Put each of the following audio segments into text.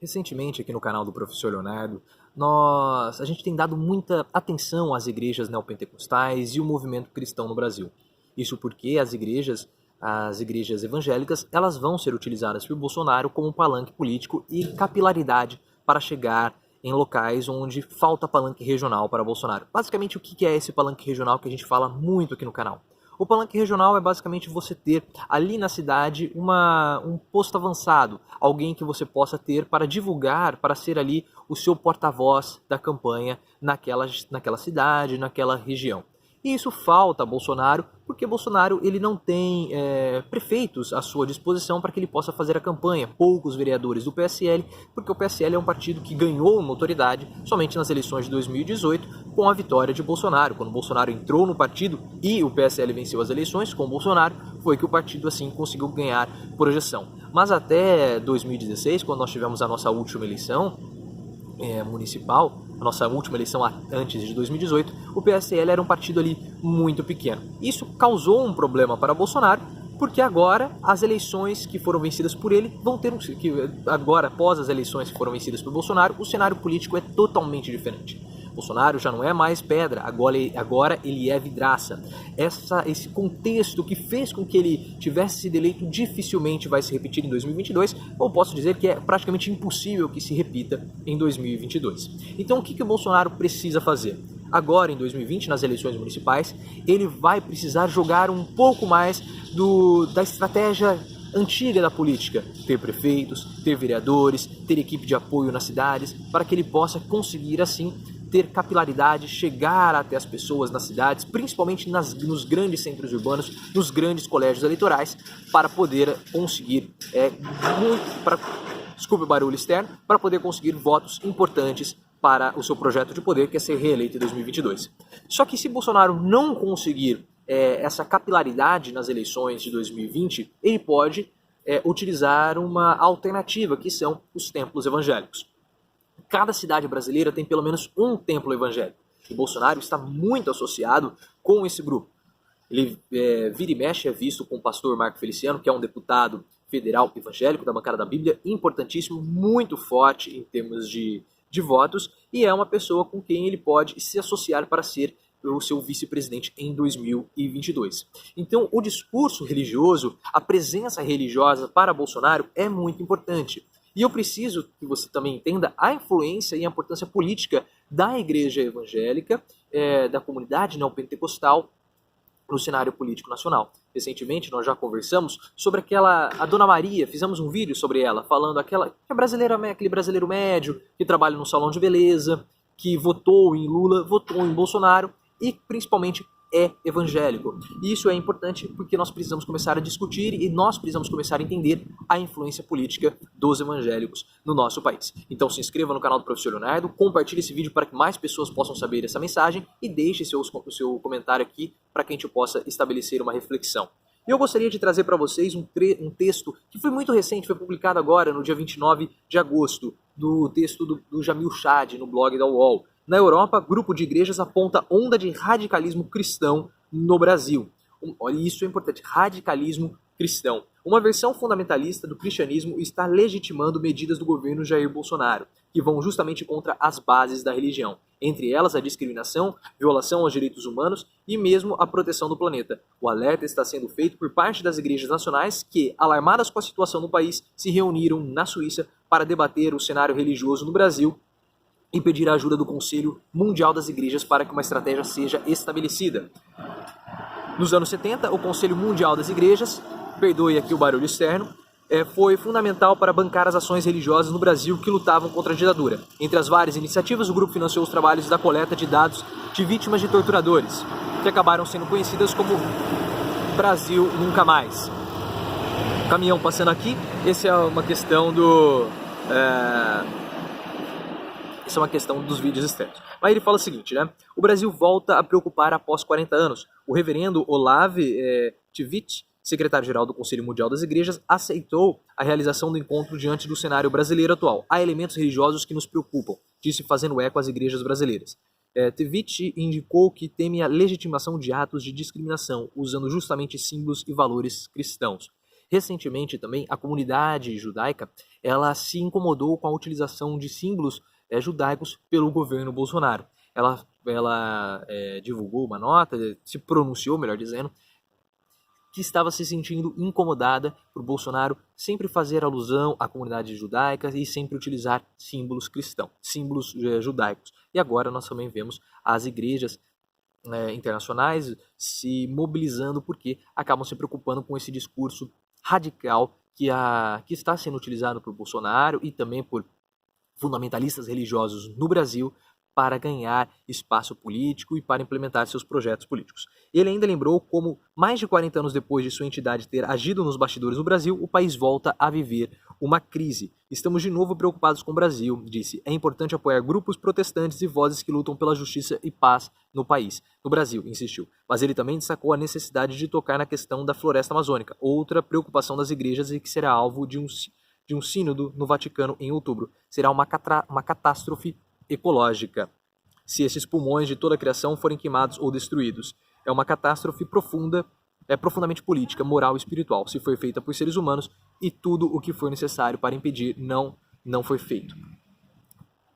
Recentemente, aqui no canal do Professor Leonardo, a gente tem dado muita atenção às igrejas neopentecostais e o movimento cristão no Brasil. Isso porque as igrejas evangélicas, elas vão ser utilizadas por Bolsonaro como palanque político e capilaridade para chegar em locais onde falta palanque regional para Bolsonaro. Basicamente, o que é esse palanque regional que a gente fala muito aqui no canal? O palanque regional é basicamente você ter ali na cidade um posto avançado, alguém que você possa ter para divulgar, para ser ali o seu porta-voz da campanha naquela cidade, naquela região. E isso falta a Bolsonaro, porque Bolsonaro ele não tem prefeitos à sua disposição para que ele possa fazer a campanha. Poucos vereadores do PSL, porque o PSL é um partido que ganhou notoriedade somente nas eleições de 2018 com a vitória de Bolsonaro. Quando Bolsonaro entrou no partido e o PSL venceu as eleições com Bolsonaro, foi que o partido assim conseguiu ganhar projeção. Mas até 2016, quando nós tivemos a nossa última eleição municipal, a nossa última eleição antes de 2018, o PSL era um partido ali muito pequeno. Isso causou um problema para Bolsonaro, porque agora as eleições que foram vencidas por ele vão ter agora, após as eleições que foram vencidas por Bolsonaro, o cenário político é totalmente diferente. Bolsonaro já não é mais pedra, agora ele é vidraça. Esse contexto que fez com que ele tivesse sido eleito dificilmente vai se repetir em 2022, ou posso dizer que é praticamente impossível que se repita em 2022. Então o que o Bolsonaro precisa fazer? Agora, em 2020, nas eleições municipais, ele vai precisar jogar um pouco mais da estratégia antiga da política, ter prefeitos, ter vereadores, ter equipe de apoio nas cidades, para que ele possa conseguir assim ter capilaridade, chegar até as pessoas nas cidades, principalmente nos grandes centros urbanos, nos grandes colégios eleitorais, para poder conseguir, desculpe o barulho externo, para poder conseguir votos importantes para o seu projeto de poder, que é ser reeleito em 2022. Só que se Bolsonaro não conseguir essa capilaridade nas eleições de 2020, ele pode utilizar uma alternativa, que são os templos evangélicos. Cada cidade brasileira tem pelo menos um templo evangélico. E Bolsonaro está muito associado com esse grupo. Ele vira e mexe é visto com o pastor Marco Feliciano, que é um deputado federal evangélico da bancada da Bíblia, importantíssimo, muito forte em termos de votos, e é uma pessoa com quem ele pode se associar para ser o seu vice-presidente em 2022. Então, o discurso religioso, a presença religiosa para Bolsonaro é muito importante. E eu preciso que você também entenda a influência e a importância política da igreja evangélica, da comunidade neopentecostal no cenário político nacional. Recentemente nós já conversamos sobre a Dona Maria, fizemos um vídeo sobre ela, falando aquele brasileiro médio que trabalha no salão de beleza, que votou em Lula, votou em Bolsonaro e principalmente é evangélico. E isso é importante porque nós precisamos começar a discutir e nós precisamos começar a entender a influência política dos evangélicos no nosso país. Então se inscreva no canal do Professor Leonardo, compartilhe esse vídeo para que mais pessoas possam saber essa mensagem e deixe o seu comentário aqui para que a gente possa estabelecer uma reflexão. E eu gostaria de trazer para vocês um texto que foi muito recente, foi publicado agora no dia 29 de agosto, do texto do Jamil Chad no blog da UOL. Na Europa, grupo de igrejas aponta onda de radicalismo cristão no Brasil. Olha, isso é importante, radicalismo cristão. Uma versão fundamentalista do cristianismo está legitimando medidas do governo Jair Bolsonaro, que vão justamente contra as bases da religião. Entre elas, a discriminação, violação aos direitos humanos e mesmo a proteção do planeta. O alerta está sendo feito por parte das igrejas nacionais que, alarmadas com a situação no país, se reuniram na Suíça para debater o cenário religioso no Brasil e pedir a ajuda do Conselho Mundial das Igrejas para que uma estratégia seja estabelecida. Nos anos 70, o Conselho Mundial das Igrejas, perdoe aqui o barulho externo, foi fundamental para bancar as ações religiosas no Brasil que lutavam contra a ditadura. Entre as várias iniciativas, o grupo financiou os trabalhos da coleta de dados de vítimas de torturadores, que acabaram sendo conhecidas como Brasil Nunca Mais. Caminhão passando aqui, essa é uma questão Isso é uma questão dos vídeos externos. Mas ele fala o seguinte, né? O Brasil volta a preocupar após 40 anos. O reverendo Olav Tivit, secretário-geral do Conselho Mundial das Igrejas, aceitou a realização do encontro diante do cenário brasileiro atual. Há elementos religiosos que nos preocupam, disse fazendo eco às igrejas brasileiras. Tivit indicou que teme a legitimação de atos de discriminação, usando justamente símbolos e valores cristãos. Recentemente também, a comunidade judaica ela se incomodou com a utilização de símbolos judaicos pelo governo Bolsonaro. Ela divulgou uma nota, se pronunciou, melhor dizendo, que estava se sentindo incomodada por Bolsonaro sempre fazer alusão à comunidade judaica e sempre utilizar símbolos cristãos, símbolos judaicos. E agora nós também vemos as igrejas internacionais se mobilizando porque acabam se preocupando com esse discurso radical que está sendo utilizado por Bolsonaro e também por fundamentalistas religiosos no Brasil para ganhar espaço político e para implementar seus projetos políticos. Ele ainda lembrou como, mais de 40 anos depois de sua entidade ter agido nos bastidores do Brasil, o país volta a viver uma crise. Estamos de novo preocupados com o Brasil, disse. É importante apoiar grupos protestantes e vozes que lutam pela justiça e paz no país. No Brasil, insistiu. Mas ele também destacou a necessidade de tocar na questão da floresta amazônica, outra preocupação das igrejas e que será alvo de um sínodo no Vaticano em outubro. Será uma catástrofe ecológica se esses pulmões de toda a criação forem queimados ou destruídos. É uma catástrofe profundamente política, moral e espiritual. Se foi feita por seres humanos e tudo o que for necessário para impedir não foi feito.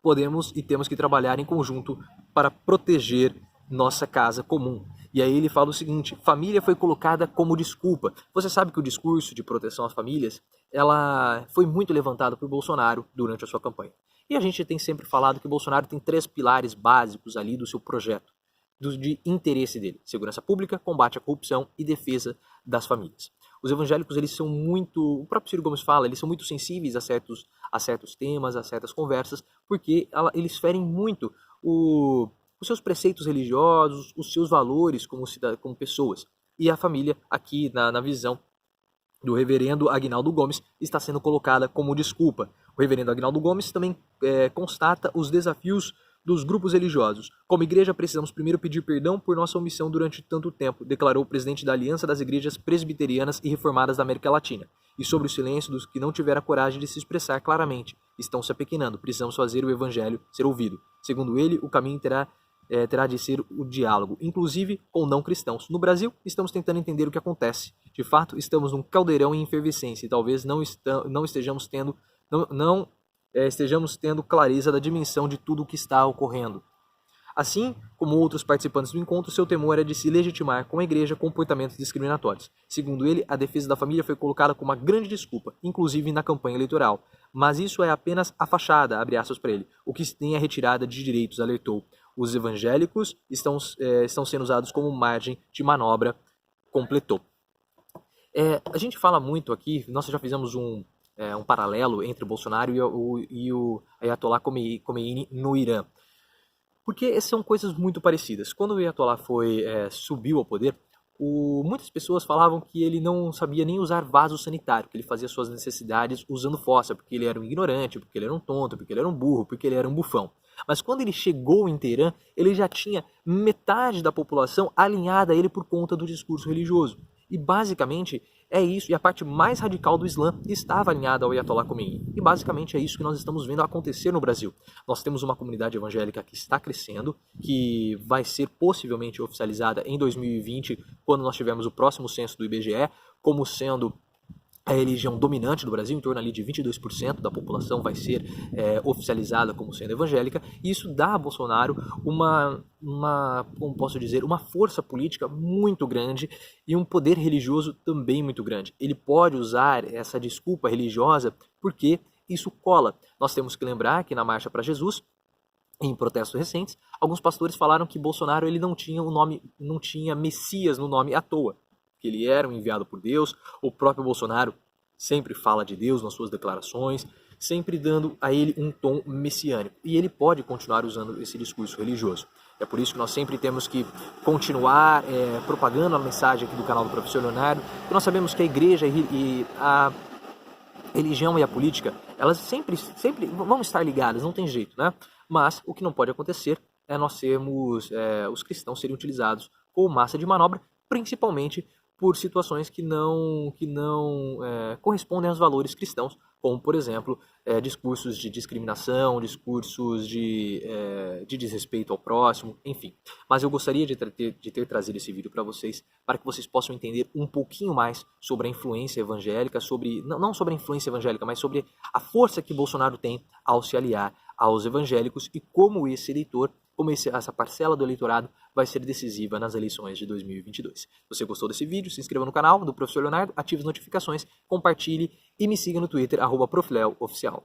Podemos e temos que trabalhar em conjunto para proteger nossa casa comum. E aí ele fala o seguinte: família foi colocada como desculpa. Você sabe que o discurso de proteção às famílias ela foi muito levantado por Bolsonaro durante a sua campanha. E a gente tem sempre falado que Bolsonaro tem 3 pilares básicos ali do seu projeto, de interesse dele: segurança pública, combate à corrupção e defesa das famílias. Os evangélicos, eles são muito, o próprio Ciro Gomes fala, eles são muito sensíveis a certos temas, a certas conversas, porque eles ferem muito os seus preceitos religiosos, os seus valores como pessoas. E a família, aqui na visão do reverendo Aguinaldo Gomes, está sendo colocada como desculpa. O reverendo Aguinaldo Gomes também constata os desafios dos grupos religiosos. Como igreja, precisamos primeiro pedir perdão por nossa omissão durante tanto tempo, declarou o presidente da Aliança das Igrejas Presbiterianas e Reformadas da América Latina. E sobre o silêncio dos que não tiveram a coragem de se expressar claramente. Estão se apequenando, precisamos fazer o evangelho ser ouvido. Segundo ele, o caminho terá de ser o diálogo, inclusive com não cristãos. No Brasil, estamos tentando entender o que acontece. De fato, estamos num caldeirão em efervescência e talvez não estejamos tendo clareza da dimensão de tudo o que está ocorrendo. Assim como outros participantes do encontro, seu temor era de se legitimar com a igreja comportamentos discriminatórios. Segundo ele, a defesa da família foi colocada como uma grande desculpa, inclusive na campanha eleitoral. Mas isso é apenas a fachada, abre aspas para ele. O que tem a retirada de direitos, alertou. Os evangélicos estão sendo usados como margem de manobra, completou. A gente fala muito aqui, nós já fizemos um paralelo entre o Bolsonaro e o Ayatollah Khomeini no Irã. Porque são coisas muito parecidas. Quando o Ayatollah subiu ao poder, muitas pessoas falavam que ele não sabia nem usar vaso sanitário, que ele fazia suas necessidades usando fossa, porque ele era um ignorante, porque ele era um tonto, porque ele era um burro, porque ele era um bufão. Mas quando ele chegou em Teherã, ele já tinha metade da população alinhada a ele por conta do discurso religioso. E basicamente é isso, e a parte mais radical do Islã estava alinhada ao Ayatollah Khomeini. E basicamente é isso que nós estamos vendo acontecer no Brasil. Nós temos uma comunidade evangélica que está crescendo, que vai ser possivelmente oficializada em 2020, quando nós tivermos o próximo censo do IBGE, como sendo a religião dominante do Brasil. Em torno ali de 22% da população vai ser oficializada como sendo evangélica, e isso dá a Bolsonaro como posso dizer, uma força política muito grande e um poder religioso também muito grande. Ele pode usar essa desculpa religiosa porque isso cola. Nós temos que lembrar que na Marcha para Jesus, em protestos recentes, alguns pastores falaram que Bolsonaro ele não tinha Messias no nome à toa, que ele era um enviado por Deus. O próprio Bolsonaro sempre fala de Deus nas suas declarações, sempre dando a ele um tom messiânico. E ele pode continuar usando esse discurso religioso. É por isso que nós sempre temos que continuar propagando a mensagem aqui do canal do Professor Leonardo, porque nós sabemos que a igreja e a religião e a política, elas sempre vão estar ligadas, não tem jeito, né? Mas o que não pode acontecer é nós sermos, os cristãos serem utilizados como massa de manobra, principalmente por situações que não correspondem aos valores cristãos, como, por exemplo, discursos de discriminação, discursos de desrespeito ao próximo, enfim. Mas eu gostaria de ter trazido esse vídeo para vocês, para que vocês possam entender um pouquinho mais sobre a influência evangélica, não sobre a influência evangélica, mas sobre a força que Bolsonaro tem ao se aliar aos evangélicos e como esse eleitor, essa parcela do eleitorado vai ser decisiva nas eleições de 2022. Se você gostou desse vídeo, se inscreva no canal do Professor Leonardo, ative as notificações, compartilhe e me siga no Twitter, @profleoficial.